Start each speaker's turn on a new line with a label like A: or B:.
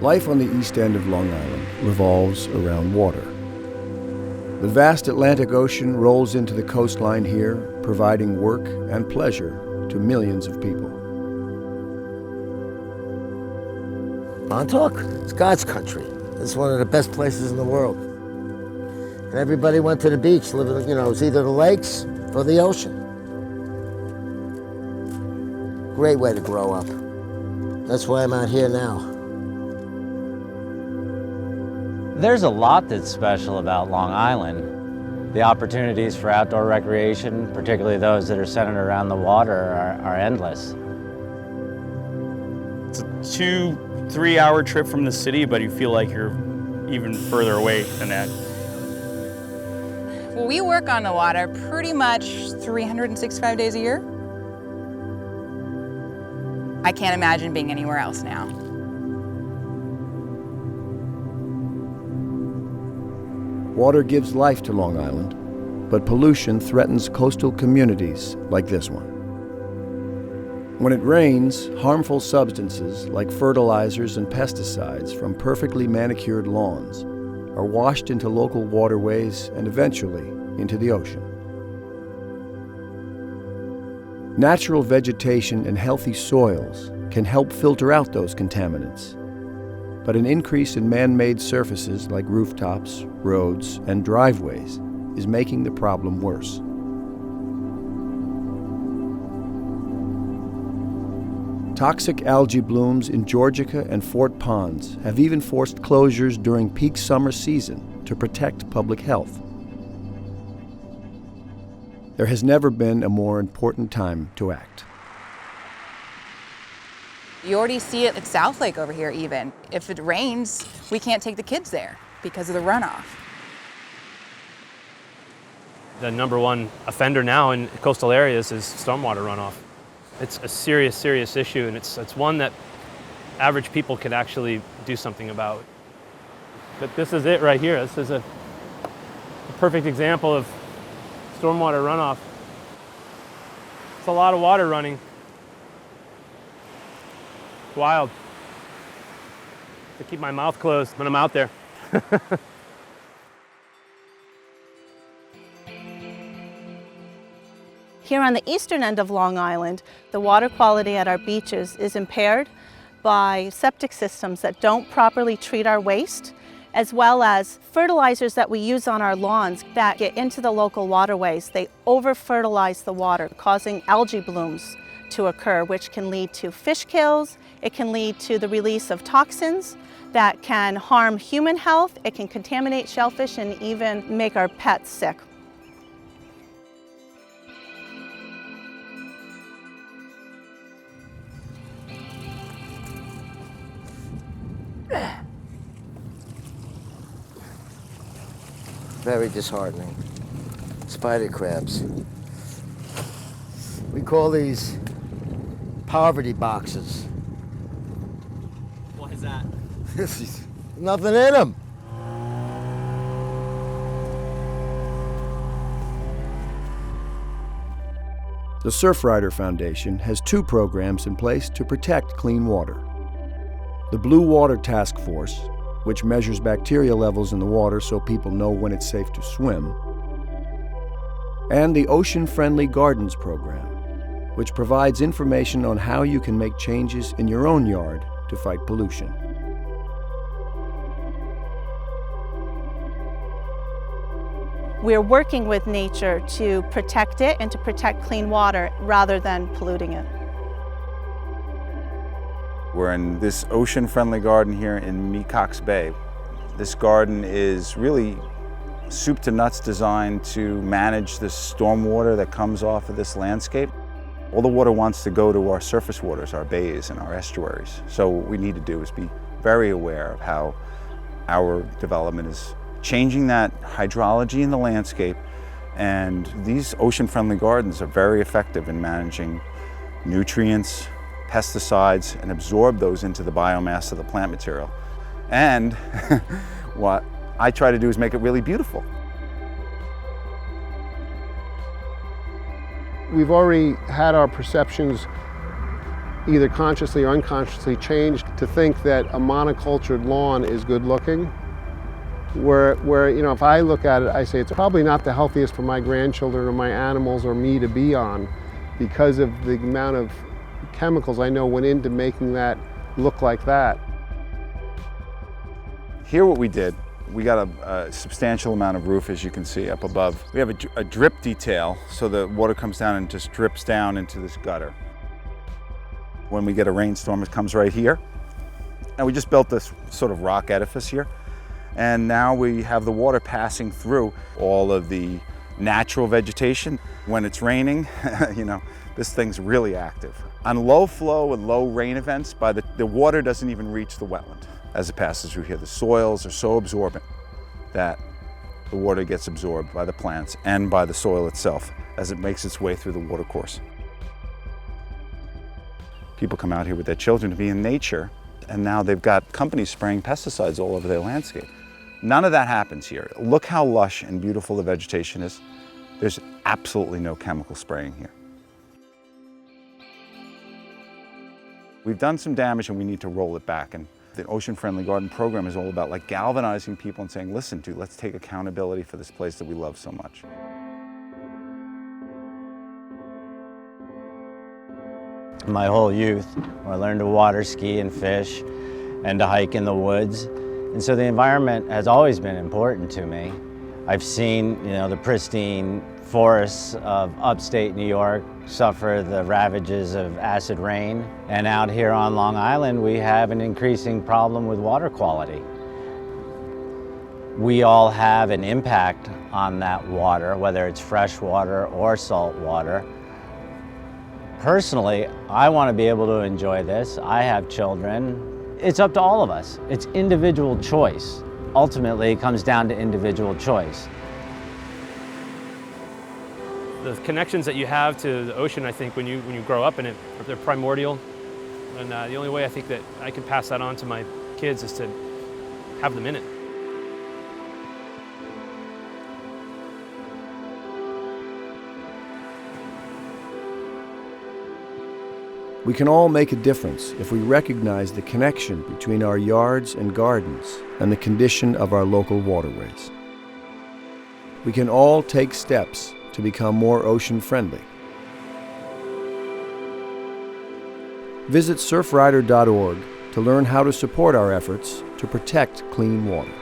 A: Life on the east end of Long Island revolves around water. The vast Atlantic Ocean rolls into the coastline here, providing work and pleasure to millions of people.
B: Montauk, it's God's country. It's one of the best places in the world. And everybody went to the beach, living, it was either the lakes or the ocean. Great way to grow up. That's why I'm out here now.
C: There's a lot that's special about Long Island. The opportunities for outdoor recreation, particularly those that are centered around the water, are endless.
D: It's a 2-3 hour trip from the city, but you feel like you're even further away than that.
E: Well, we work on the water pretty much 365 days a year. I can't imagine being anywhere else now.
A: Water gives life to Long Island, but pollution threatens coastal communities like this one. When it rains, harmful substances like fertilizers and pesticides from perfectly manicured lawns are washed into local waterways and eventually into the ocean. Natural vegetation and healthy soils can help filter out those contaminants, but an increase in man-made surfaces like rooftops, roads, and driveways is making the problem worse. Toxic algae blooms in Georgica and Fort Ponds have even forced closures during peak summer season to protect public health. There has never been a more important time to act.
E: You already see it at South Lake over here even. If it rains, we can't take the kids there because of the runoff.
F: The number one offender now in coastal areas is stormwater runoff. It's a serious, serious issue, and it's one that average people can actually do something about. But this is it right here. This is a perfect example of stormwater runoff. It's a lot of water running. It's wild. I keep my mouth closed when I'm out there.
G: Here on the eastern end of Long Island, the water quality at our beaches is impaired by septic systems that don't properly treat our waste, as well as fertilizers that we use on our lawns that get into the local waterways. They over-fertilize the water, causing algae blooms to occur, which can lead to fish kills. It can lead to the release of toxins that can harm human health. It can contaminate shellfish and even make our pets sick.
B: Very disheartening. Spider crabs. We call these poverty boxes.
F: What is that?
B: Nothing in them.
A: The Surfrider Foundation has 2 programs in place to protect clean water. The Blue Water Task Force, which measures bacteria levels in the water so people know when it's safe to swim, and the Ocean Friendly Gardens program, which provides information on how you can make changes in your own yard to fight pollution.
G: We're working with nature to protect it and to protect clean water rather than polluting it.
H: We're in this ocean-friendly garden here in Mecox Bay. This garden is really soup to nuts designed to manage the stormwater that comes off of this landscape. All the water wants to go to our surface waters, our bays and our estuaries. So what we need to do is be very aware of how our development is changing that hydrology in the landscape, and these ocean-friendly gardens are very effective in managing nutrients, pesticides, and absorb those into the biomass of the plant material. And what I try to do is make it really beautiful.
I: We've already had our perceptions either consciously or unconsciously changed to think that a monocultured lawn is good looking. Where you know, if I look at it, I say it's probably not the healthiest for my grandchildren or my animals or me to be on, because of the amount of chemicals I know went into making that look like that.
H: Here what we did, we got a substantial amount of roof, as you can see up above. We have a drip detail, so the water comes down and just drips down into this gutter. When we get a rainstorm, it comes right here. And we just built this sort of rock edifice here. And now we have the water passing through all of the natural vegetation. When it's raining, you know, this thing's really active. On low flow and low rain events, the water doesn't even reach the wetland as it passes through here. The soils are so absorbent that the water gets absorbed by the plants and by the soil itself as it makes its way through the water course. People come out here with their children to be in nature, and now they've got companies spraying pesticides all over their landscape. None of that happens here. Look how lush and beautiful the vegetation is. There's absolutely no chemical spraying here. We've done some damage and we need to roll it back. And the Ocean Friendly Garden program is all about like galvanizing people and saying, listen, let's take accountability for this place that we love so much.
C: My whole youth, I learned to water ski and fish and to hike in the woods. And so the environment has always been important to me. I've seen, the pristine forests of upstate New York suffer the ravages of acid rain. And out here on Long Island, we have an increasing problem with water quality. We all have an impact on that water, whether it's fresh water or salt water. Personally, I want to be able to enjoy this. I have children. It's up to all of us. It's individual choice. Ultimately, it comes down to individual choice.
F: The connections that you have to the ocean, I think, when you grow up in it, they're primordial. And the only way I think that I can pass that on to my kids is to have them in it.
A: We can all make a difference if we recognize the connection between our yards and gardens and the condition of our local waterways. We can all take steps to become more ocean-friendly. Visit surfrider.org to learn how to support our efforts to protect clean water.